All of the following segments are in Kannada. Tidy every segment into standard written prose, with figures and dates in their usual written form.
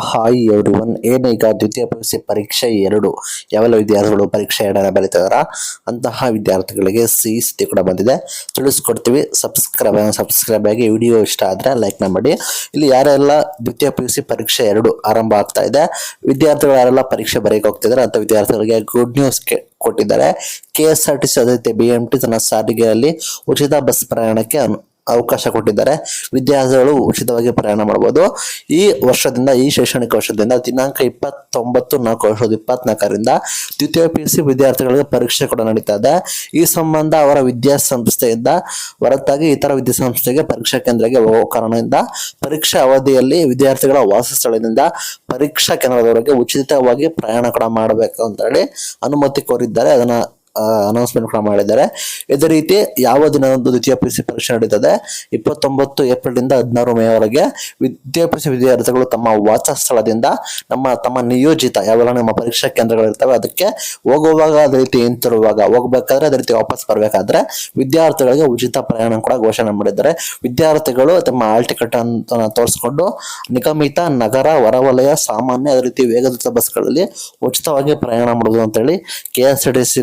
ಹಾಯ್ ಎವ್ರಿವನ್, ಏನೀಗ ದ್ವಿತೀಯ PUC ಪರೀಕ್ಷೆ 2 ಯಾವೆಲ್ಲ ವಿದ್ಯಾರ್ಥಿಗಳು ಪರೀಕ್ಷೆ 2 ಬರೀತಾರ ಅಂತಹ ವಿದ್ಯಾರ್ಥಿಗಳಿಗೆ ಸಿಹಿ ಸುದ್ದಿ ಕೂಡ ಬಂದಿದೆ, ತಿಳಿಸ್ಕೊಡ್ತೀವಿ. ಸಬ್ಸ್ಕ್ರೈಬ್ ಆಗಿ. ವಿಡಿಯೋ ಇಷ್ಟ ಆದರೆ ಲೈಕ್ ಮಾಡಿ. ಇಲ್ಲಿ ಯಾರೆಲ್ಲ ದ್ವಿತೀಯ PUC ಪರೀಕ್ಷೆ 2 ಆರಂಭ ಆಗ್ತಾ ಇದೆ, ವಿದ್ಯಾರ್ಥಿಗಳು ಯಾರೆಲ್ಲ ಪರೀಕ್ಷೆ ಬರೆಯಕ್ಕೆ ಹೋಗ್ತಿದ್ದಾರೆ ಅಂತ ವಿದ್ಯಾರ್ಥಿಗಳಿಗೆ ಗುಡ್ ನ್ಯೂಸ್ ಕೊಟ್ಟಿದ್ದಾರೆ. KSRTC ಅದೇ ರೀತಿ BMT ತನ್ನ ಸಾರಿಗೆಯಲ್ಲಿ ಉಚಿತ ಬಸ್ ಪ್ರಯಾಣಕ್ಕೆ ಅವಕಾಶ ಕೊಟ್ಟಿದ್ದಾರೆ. ವಿದ್ಯಾರ್ಥಿಗಳು ಉಚಿತವಾಗಿ ಪ್ರಯಾಣ ಮಾಡಬಹುದು. ಈ ಶೈಕ್ಷಣಿಕ ವರ್ಷದಿಂದ ದಿನಾಂಕ 29/4/2024ರಿಂದ ದ್ವಿತೀಯ PUC ವಿದ್ಯಾರ್ಥಿಗಳಿಗೆ ಪರೀಕ್ಷೆ ಕೂಡ ನಡೀತಾ ಇದೆ. ಈ ಸಂಬಂಧ ಅವರ ವಿದ್ಯಾಸಂಸ್ಥೆಯಿಂದ ಹೊರತಾಗಿ ಇತರ ವಿದ್ಯಾಸಂಸ್ಥೆಗೆ ಪರೀಕ್ಷಾ ಕೇಂದ್ರಕ್ಕೆ ಹೋಗುವ ಕಾರಣದಿಂದ ಪರೀಕ್ಷಾ ಅವಧಿಯಲ್ಲಿ ವಿದ್ಯಾರ್ಥಿಗಳ ವಾಸಸ್ಥಳದಿಂದ ಪರೀಕ್ಷಾ ಕೇಂದ್ರದವರೆಗೆ ಉಚಿತವಾಗಿ ಪ್ರಯಾಣ ಕೂಡ ಮಾಡಬೇಕು ಅಂತ ಹೇಳಿ ಅನುಮತಿ ಕೋರಿದ್ದಾರೆ. ಅದನ್ನ ಅನೌನ್ಸ್ಮೆಂಟ್ ಕೂಡ ಮಾಡಿದ್ದಾರೆ. ಇದೇ ರೀತಿ ಯಾವ ದಿನದಂದು ದ್ವಿತೀಯ PUC ಪರೀಕ್ಷೆ ನಡೀತದೆ 29 ಏಪ್ರಿಲ್ 16 ಮೇವರೆಗೆ ದ್ವಿತೀಯ PUC ವಿದ್ಯಾರ್ಥಿಗಳು ತಮ್ಮ ವಾಸಸ್ಥಳದಿಂದ ತಮ್ಮ ನಿಯೋಜಿತ ಯಾವೆಲ್ಲ ನಮ್ಮ ಪರೀಕ್ಷಾ ಕೇಂದ್ರಗಳಿರ್ತವೆ ಅದಕ್ಕೆ ಹೋಗುವಾಗ, ಅದೇ ರೀತಿ ಹಿಂತಿರುವಾಗ, ಹೋಗ್ಬೇಕಾದ್ರೆ ಅದೇ ರೀತಿ ವಾಪಸ್ ಬರ್ಬೇಕಾದ್ರೆ ವಿದ್ಯಾರ್ಥಿಗಳಿಗೆ ಉಚಿತ ಪ್ರಯಾಣ ಕೂಡ ಘೋಷಣೆ ಮಾಡಿದ್ದಾರೆ. ವಿದ್ಯಾರ್ಥಿಗಳು ತಮ್ಮ ಹಾಲ್ ಟಿಕೆಟ್ ಅಂತ ತೋರಿಸ್ಕೊಂಡು ನಿಗಮಿತ, ನಗರ, ಹೊರವಲಯ, ಸಾಮಾನ್ಯ ಅದೇ ರೀತಿ ವೇಗದೂತ ಬಸ್ಗಳಲ್ಲಿ ಉಚಿತವಾಗಿ ಪ್ರಯಾಣ ಮಾಡುವುದು ಅಂತ ಹೇಳಿ KSRTC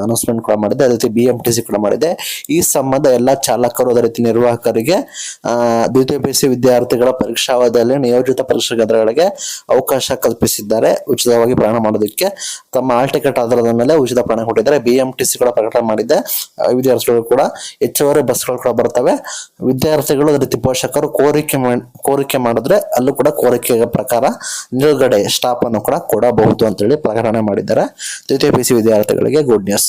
ಅನೌನ್ಸ್ಮೆಂಟ್ ಕೂಡ ಮಾಡಿದೆ. ಅದೇ ರೀತಿ BMTC ಕೂಡ ಮಾಡಿದೆ. ಈ ಸಂಬಂಧ ಎಲ್ಲ ಚಾಲಕರು ಅದೇ ರೀತಿ ನಿರ್ವಾಹಕರಿಗೆ ದ್ವಿತೀಯ PUC ವಿದ್ಯಾರ್ಥಿಗಳ ಪರೀಕ್ಷಾ ಅವಧಿಯಲ್ಲಿ ನಿಯೋಜಿತ ಪರೀಕ್ಷಾ ಕೇಂದ್ರಗಳಿಗೆ ಅವಕಾಶ ಕಲ್ಪಿಸಿದ್ದಾರೆ. ಉಚಿತವಾಗಿ ಪ್ರಯಾಣ ಮಾಡೋದಕ್ಕೆ ತಮ್ಮ ಹಾಲ್ ಟಿಕೆಟ್ ಆಧಾರದ ಮೇಲೆ ಉಚಿತ ಪ್ರಯಾಣ ಕೊಟ್ಟಿದ್ದಾರೆ. BMTC ಕೂಡ ಪ್ರಕಟಣೆ ಮಾಡಿದೆ. ವಿದ್ಯಾರ್ಥಿಗಳು ಕೂಡ ಹೆಚ್ಚುವರಿ ಬಸ್ಗಳು ಕೂಡ ಬರ್ತವೆ. ವಿದ್ಯಾರ್ಥಿಗಳು ಅದೇ ರೀತಿ ಪೋಷಕರು ಕೋರಿಕೆ ಮಾಡಿದ್ರೆ ಅಲ್ಲೂ ಕೂಡ ಕೋರಿಕೆಯ ಪ್ರಕಾರ ನಿಲುಗಡೆ ಸ್ಟಾಪ್ ಅನ್ನು ಕೂಡ ಕೊಡಬಹುದು ಅಂತ ಹೇಳಿ ಪ್ರಕಟಣೆ ಮಾಡಿದ್ದಾರೆ. ದ್ವಿತೀಯ PUC ವಿದ್ಯಾರ್ಥಿಗಳಿಗೆ ಗುಡ್ ನ್ಯೂಸ್.